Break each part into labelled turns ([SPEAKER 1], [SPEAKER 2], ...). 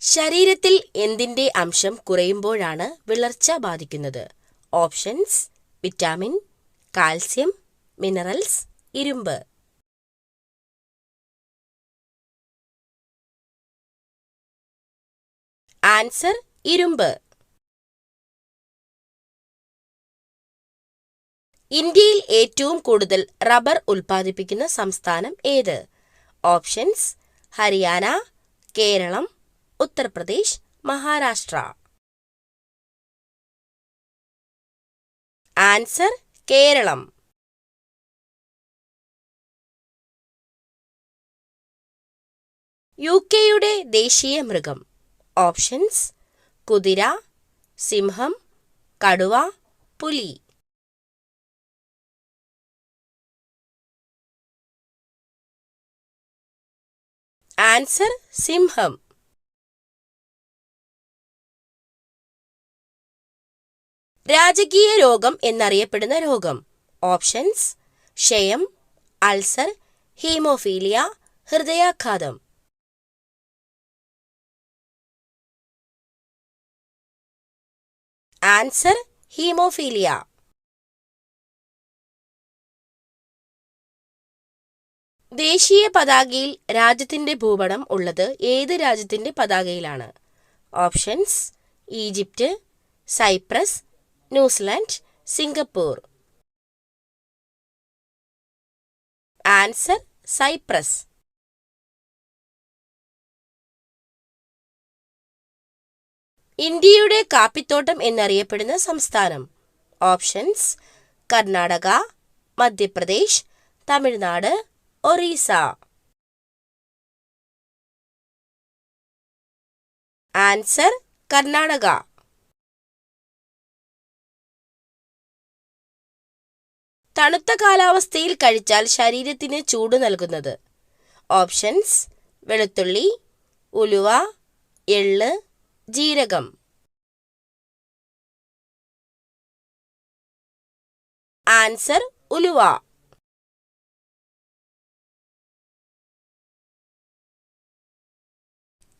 [SPEAKER 1] ശരീരത്തിൽ എന്തിന്റെ അംശം കുറയുമ്പോഴാണ് വിളർച്ച ബാധിക്കുന്നത്? ഓപ്ഷൻസ്: വിറ്റാമിൻ, കാൽസ്യം, മിനറൽസ്, ഇരുമ്പ്. ആൻസർ: ഇരുമ്പ്. ഇന്ത്യയിൽ ഏറ്റവും കൂടുതൽ റബ്ബർ ഉൽപ്പാദിപ്പിക്കുന്ന സംസ്ഥാനം ഏത്? ഓപ്ഷൻസ്: ഹരിയാന, കേരളം, ഉത്തർപ്രദേശ്, മഹാരാഷ്ട്ര. ആൻസർ: കേരളം. യുകെയുടെ ദേശീയ മൃഗം. ഓപ്ഷൻസ്: കുതിര, സിംഹം, കടുവ, പുലി. ആൻസർ: സിംഹം. രാജകീയ രോഗം എന്നറിയപ്പെടുന്ന രോഗം. ഓപ്ഷൻസ്: ക്ഷയം, അൾസർ, ഹീമോഫീലിയ, ഹൃദയാഘാതം. Answer: haemophilia. ദേശീയ പതാകയിൽ രാജ്യത്തിന്റെ ഭൂപടം ഉള്ളത് ഏത് രാജ്യത്തിന്റെ പതാകയിലാണ്? Options: Egypt, Cyprus, New Zealand, Singapore. Answer: Cyprus. ഇന്ത്യയുടെ കാപ്പിത്തോട്ടം എന്നറിയപ്പെടുന്ന സംസ്ഥാനം. ഓപ്ഷൻസ്: കർണാടക, മധ്യപ്രദേശ്, തമിഴ്നാട്, ഒറീസ. ആൻസർ: കർണാടക. തണുത്ത കാലാവസ്ഥയിൽ കഴിച്ചാൽ ശരീരത്തിന് ചൂട് നൽകുന്നത്. ഓപ്ഷൻസ്: വെളുത്തുള്ളി, ഉലുവ, എള്ള്, ജീരകം. ആൻസർ: ഉലുവ.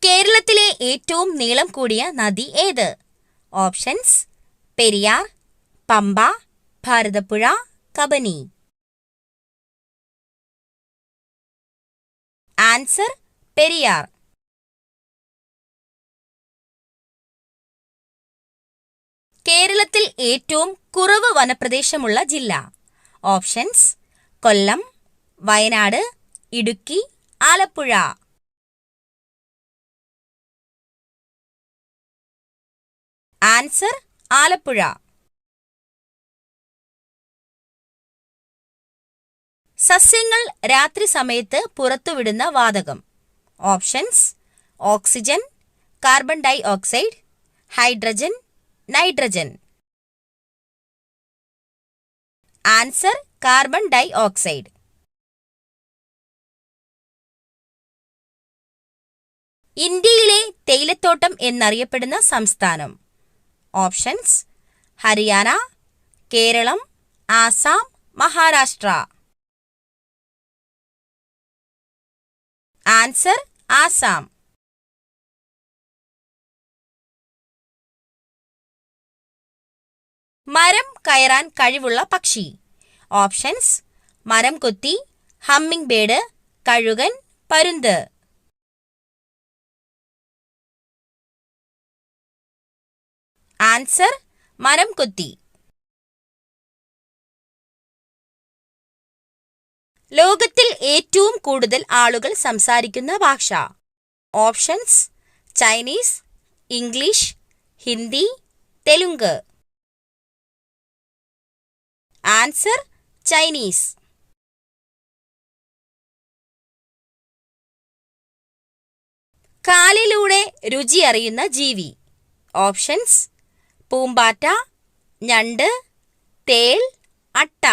[SPEAKER 1] കേരളത്തിലെ ഏറ്റവും നീളം കൂടിയ നദി ഏത്? ഓപ്ഷൻസ്: പെരിയാർ, പമ്പ, ഭാരതപ്പുഴ, കബനി. ആൻസർ: പെരിയാർ. കേരളത്തിൽ ഏറ്റവും കുറവ് വനപ്രദേശമുള്ള ജില്ല. ഓപ്ഷൻസ്: കൊല്ലം, വയനാട്, ഇടുക്കി, ആലപ്പുഴ. ആൻസർ: ആലപ്പുഴ. സസ്യങ്ങൾ രാത്രി സമയത്ത് പുറത്തുവിടുന്ന വാതകം. Options: oxygen, carbon dioxide, hydrogen, nitrogen. Answer: carbon dioxide. ഇന്ത്യയിലെ തേയിലത്തോട്ടം എന്നറിയപ്പെടുന്ന സംസ്ഥാനം. ഓപ്ഷൻസ്: ഹരിയാന, കേരളം, ആസാം, മഹാരാഷ്ട്ര. ആൻസർ: ആസാം. മരം കയറാൻ കഴിവുള്ള പക്ഷി. ഓപ്ഷൻസ്: മരം കൊത്തി, ഹമ്മിങ് ബേർഡ്, കഴുകൻ, പരുന്ത്. ആൻസർ: മരം കൊത്തി. ലോകത്തിൽ ഏറ്റവും കൂടുതൽ ആളുകൾ സംസാരിക്കുന്ന ഭാഷ. Options: Chinese, English, Hindi, Telugu. Answer: Chinese. കാലിലൂടെ രുചി അറിയുന്ന ജീവി. ഓപ്ഷൻസ്: പൂമ്പാറ്റ, ഞണ്ട്, തേൾ, അട്ട.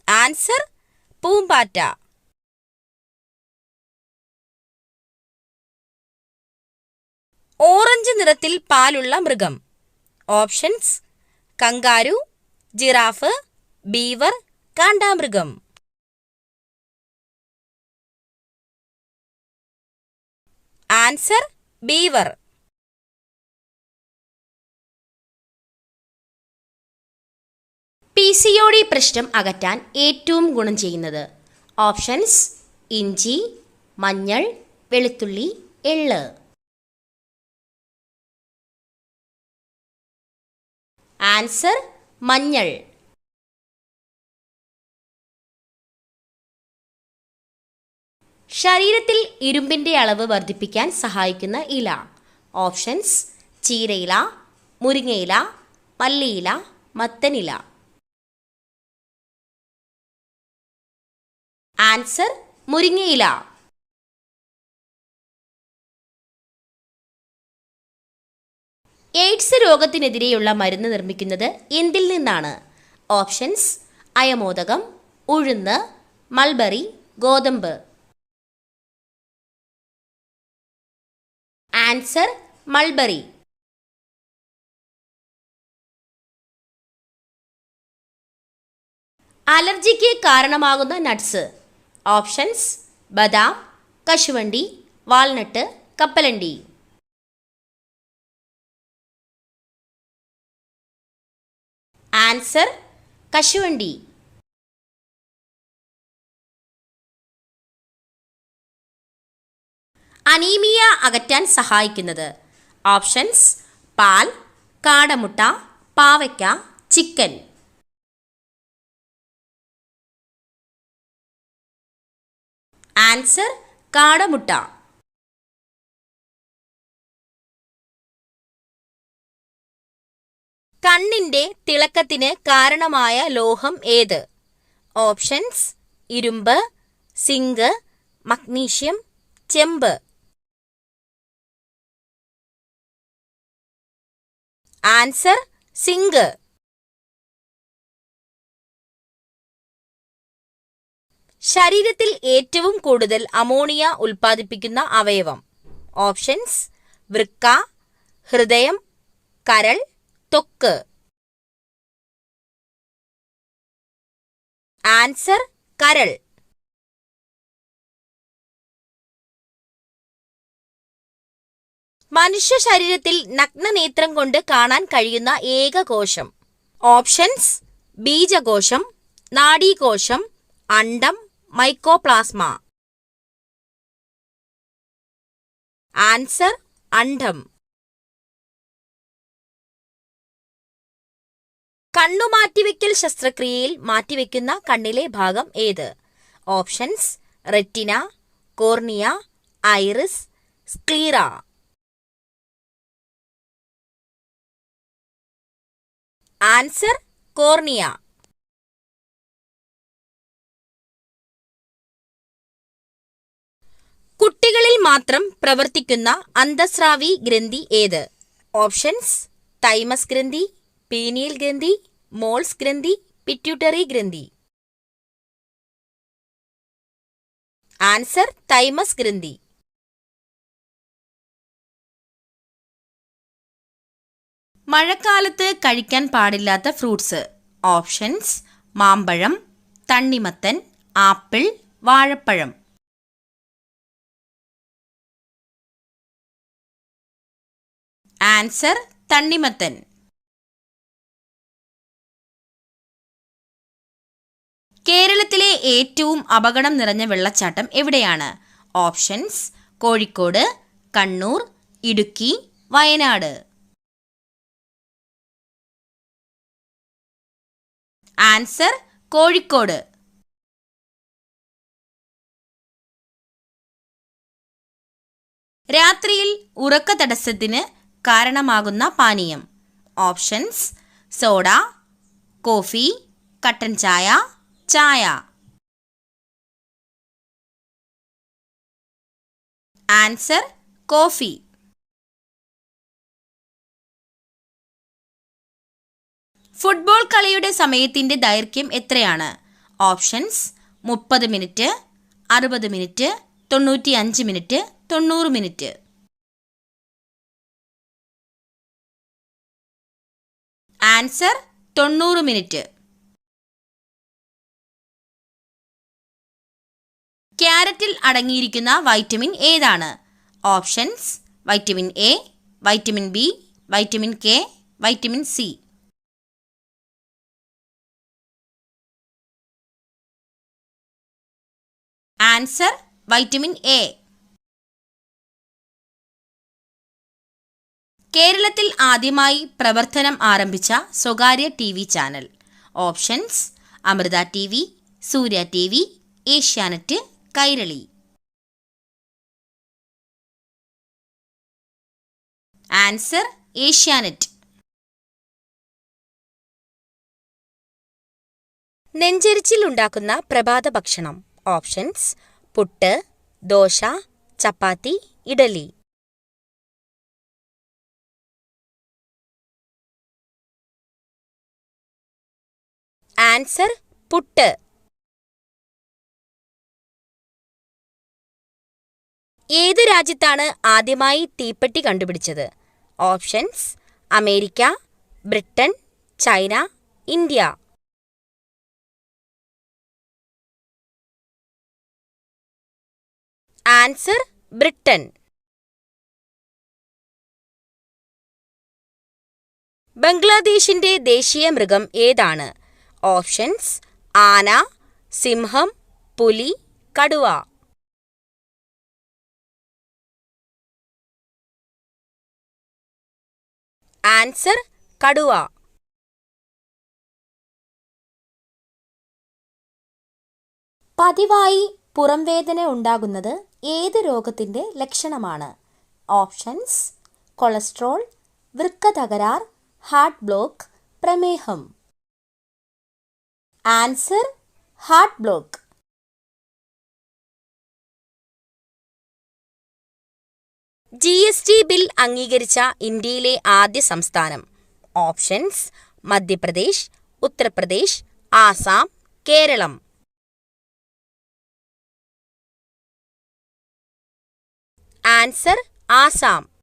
[SPEAKER 1] ആൻസർ: പൂമ്പാറ്റ. ഓറഞ്ച് നിറത്തിൽ പാലുള്ള മൃഗം. ഓപ്ഷൻസ്: കങ്കാരു, ജിറാഫ്, ബീവർ, കാണ്ടാമൃഗം. Answer beaver.
[SPEAKER 2] PCOD പ്രശ്നം അകറ്റാൻ ഏറ്റവും ഗുണം ചെയ്യുന്നത്? ഓപ്ഷൻസ്: ഇഞ്ചി, മഞ്ഞൾ, വെളുത്തുള്ളി, എള്ള്. ആൻസർ മഞ്ഞൾ. ശരീരത്തിൽ ഇരുമ്പിന്റെ അളവ് വർദ്ധിപ്പിക്കാൻ സഹായിക്കുന്ന ഇല? ഓപ്ഷൻസ്: ചീരയില, മുരിങ്ങയില, മല്ലിയില, മത്തനില. ആൻസർ മുരിങ്ങയില. എയ്ഡ്സ് രോഗത്തിനെതിരെയുള്ള മരുന്ന് നിർമ്മിക്കുന്നത് എന്തിൽ നിന്നാണ്? ഓപ്ഷൻസ്: അയമോദകം, ഉഴുന്ന്, മൾബറി, ഗോതമ്പ്. Answer mulberry. അലർജിക്ക് കാരണമാകുന്ന നട്ട്സ്? ഓപ്ഷൻസ്: ബദാം, കശുവണ്ടി, വാൾനട്ട്, കപ്പലണ്ടി. ആൻസർ കശുവണ്ടി. അനീമിയ അകറ്റാൻ സഹായിക്കുന്നത്? ഓപ്ഷൻസ്: പാൽ, കാടമുട്ട, പാവയ്ക്ക, ചിക്കൻ. ആൻസർ കാടമുട്ട.
[SPEAKER 1] കണ്ണിന്റെ തിളക്കത്തിന് കാരണമായ ലോഹം ഏത്? ഓപ്ഷൻസ്: ഇരുമ്പ്, സിങ്ക്, മഗ്നീഷ്യം, ചെമ്പ്. Answer zinc. ശരീരത്തിൽ ഏറ്റവും കൂടുതൽ അമോണിയ ഉൽപ്പാദിപ്പിക്കുന്ന അവയവം? ഓപ്ഷൻസ്: വൃക്ക, ഹൃദയം, കരൾ, ത്വക്ക്. ആൻസർ കരൾ. മനുഷ്യ ശരീരത്തിൽ നഗ്നനേത്രം കൊണ്ട് കാണാൻ കഴിയുന്ന ഏക കോശം? ഓപ്ഷൻസ്: ബീജകോശം, നാഡീകോശം, അണ്ഡം, മൈക്കോപ്ലാസ്മ. ആൻസർ അണ്ഡം. കണ്ണുമാറ്റിവെക്കൽ ശസ്ത്രക്രിയയിൽ മാറ്റിവെക്കുന്ന കണ്ണിലെ ഭാഗം ഏത്? Options: retina, cornea, iris, sclera. Answer cornea. കുട്ടികളിൽ മാത്രം പ്രവർത്തിക്കുന്ന അന്തസ്രാവി ഗ്രന്ഥി ഏത്? ഓപ്ഷൻസ്: തൈമസ് ഗ്രന്ഥി, പീനിയൽ ഗ്രന്ഥി, മോൾസ് ഗ്രന്ഥി, പിറ്റ്യൂട്ടറി ഗ്രന്ഥി. ആൻസർ തൈമസ് ഗ്രന്ഥി. മഴക്കാലത്ത് കഴിക്കാൻ പാടില്ലാത്ത ഫ്രൂട്ട്സ്? ഓപ്ഷൻസ്: മാമ്പഴം, തണ്ണിമത്തൻ, ആപ്പിൾ, വാഴപ്പഴം. ആൻസർ തണ്ണിമത്തൻ. കേരളത്തിലെ ഏറ്റവും അപകടം നിറഞ്ഞ വെള്ളച്ചാട്ടം എവിടെയാണ്? ഓപ്ഷൻസ്: കോഴിക്കോട്, കണ്ണൂർ, ഇടുക്കി, വയനാട്. ആൻസർ കോഴിക്കോട്. രാത്രിയിൽ ഉറക്ക തടസ്സത്തിന് കാരണമാകുന്ന പാനീയം? ഓപ്ഷൻസ്: സോഡ, കോഫി, കട്ടൻ ചായ, ചായ. Answer coffee. ഫുട്ബോൾ കളിയുടെ സമയത്തിന്റെ ദൈർഘ്യം എത്രയാണ്? Options: 30 minute, 60 minute, 95 minute, 90 minute. Answer 90 minute. ക്യാരറ്റിൽ അടങ്ങിയിരിക്കുന്ന വൈറ്റമിൻ ഏതാണ്? Options vitamin A, vitamin B, vitamin K, vitamin C. Answer vitamin A. കേരളത്തിൽ ആദ്യമായി പ്രവർത്തനം ആരംഭിച്ച സ്വകാര്യ TV. Channel. Options Amrita TV., Surya TV., Asianet, Kairali. Answer Asianet.
[SPEAKER 2] നെഞ്ചരിച്ചിൽ ഉണ്ടാക്കുന്ന പ്രഭാത ഭക്ഷണം. ഓപ്ഷൻസ് പുട്ട്, ദോശ, ചപ്പാത്തി, ഇഡലി. ആൻസർ പുട്ട്. ഏത് രാജ്യത്താണ് ആദ്യമായി തീപ്പെട്ടി കണ്ടുപിടിച്ചത്? ഓപ്ഷൻസ് America, Britain, China, India. Answer Britain. ബംഗ്ലാദേശിന്റെ ദേശീയ മൃഗം ഏതാണ്? ഓപ്ഷൻസ് ആന, സിംഹം, പുലി, കടുവ. ആൻസർ കടുവ. പതിവായി പുറംവേദന ഉണ്ടാകുന്നത് ഏത് രോഗത്തിന്റെ ലക്ഷണമാണ്? ഓപ്ഷൻസ് കൊളസ്ട്രോൾ, വൃക്ക തകരാർ, ഹാർട്ട് ബ്ലോക്ക്, പ്രമേഹം. Answer heart block. GST bill അംഗീകരിച്ച ഇന്ത്യയിലെ ആദ്യ സംസ്ഥാനം. ഓപ്ഷൻസ് മധ്യപ്രദേശ്, ഉത്തർപ്രദേശ്, ആസാം, കേരളം. ആൻസർ ആസാം.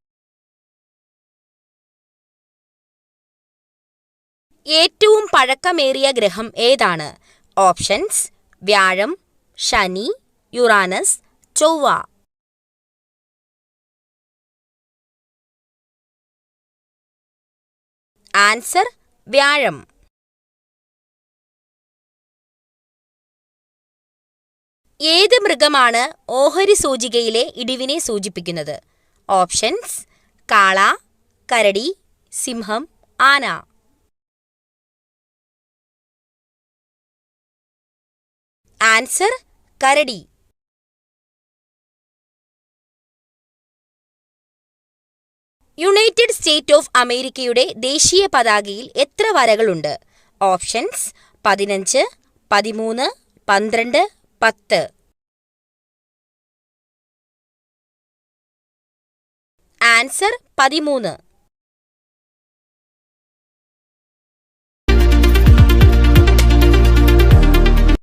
[SPEAKER 2] ഏറ്റവും പഴക്കമേറിയ ഗ്രഹം ഏതാണ്? ഓപ്ഷൻസ് വ്യാഴം, ശനി, യുറാനസ്, ചൊവ്വ. ആൻസർ വ്യാഴം. ഏത് മൃഗമാണ് ഓഹരി സൂചികയിലെ ഇടിവിനെ സൂചിപ്പിക്കുന്നത്? ഓപ്ഷൻസ് കാള, കരടി, സിംഹം, ആന. ആൻസർ കരടി. യുണൈറ്റഡ് സ്റ്റേറ്റ് ഓഫ് അമേരിക്കയുടെ ദേശീയ പതാകയിൽ എത്ര വരകളുണ്ട്? ഓപ്ഷൻസ് 15, 13, 12, 10. ആൻസർ 13.